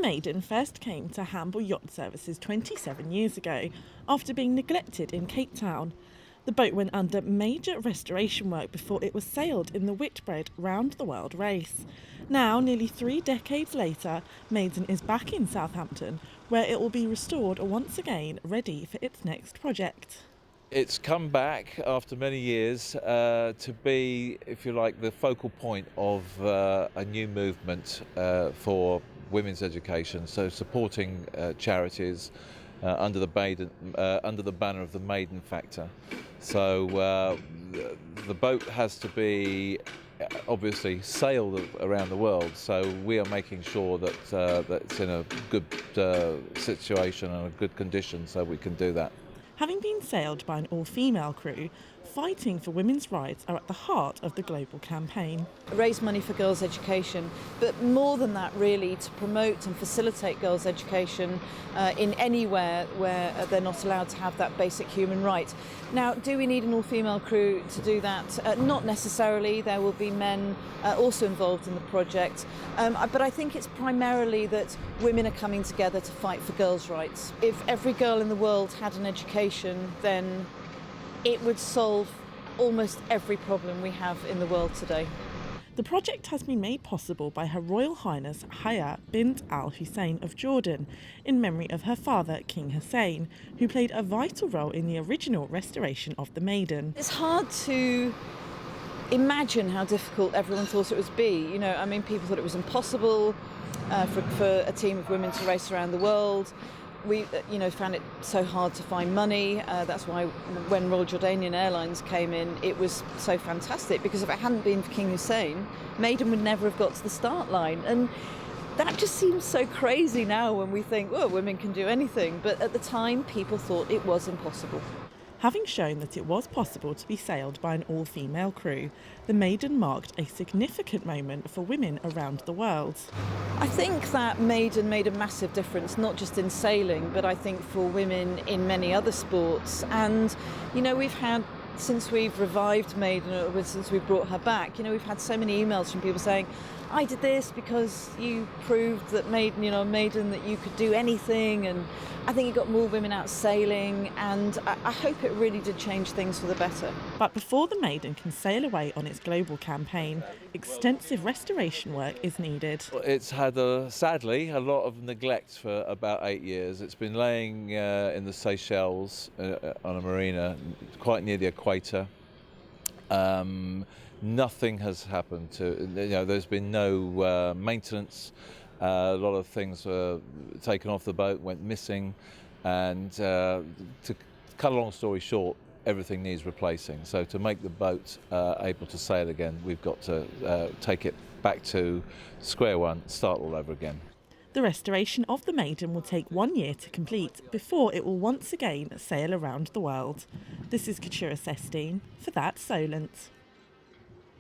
Maiden first came to Hampshire Yacht Services 27 years ago after being neglected in Cape Town. The boat went under major restoration work before it was sailed in the Whitbread round the world race. Now, nearly 3 decades later, Maiden is back in Southampton, where it will be restored once again, ready for its next project. It's come back after many years to be, if you like, the focal point of a new movement for women's education. So supporting charities under the banner of the Maiden Factor. So the boat has to be obviously sailed around the world. So we are making sure that it's in a good situation and a good condition, so we can do that. Having been sailed by an all-female crew, fighting for women's rights are at the heart of the global campaign. Raise money for girls' education, but more than that really to promote and facilitate girls' education in anywhere where they're not allowed to have that basic human right. Now, do we need an all-female crew to do that? Not necessarily. There will be men also involved in the project, but I think it's primarily that women are coming together to fight for girls' rights. If every girl in the world had an education, then it would solve almost every problem we have in the world today. The project has been made possible by Her Royal Highness Haya bint Al Hussein of Jordan, in memory of her father, King Hussein, who played a vital role in the original restoration of the Maiden. It's hard to imagine how difficult everyone thought it would be. People thought it was impossible for a team of women to race around the world. We, found it so hard to find money. That's why when Royal Jordanian Airlines came in, it was so fantastic, because if it hadn't been for King Hussein, Maiden would never have got to the start line. And that just seems so crazy now when we think, well, women can do anything. But at the time, people thought it was impossible. Having shown that it was possible to be sailed by an all-female crew, the Maiden marked a significant moment for women around the world. I think that Maiden made a massive difference, not just in sailing, but I think for women in many other sports. And, we've had, since we've revived Maiden, since we've brought her back, we've had so many emails from people saying, I did this because you proved that Maiden, that you could do anything. And I think it got more women out sailing, and I hope it really did change things for the better. But before the Maiden can sail away on its global campaign, extensive restoration work is needed. It's had, sadly, a lot of neglect for about 8 years. It's been laying in the Seychelles on a marina quite near the equator. Nothing has happened to, there's been no maintenance. A lot of things were taken off the boat, went missing, and to cut a long story short, everything needs replacing. So to make the boat able to sail again, we've got to take it back to square one, start all over again. The restoration of the Maiden will take 1 year to complete before it will once again sail around the world. This is Katura Sestine for That Solent.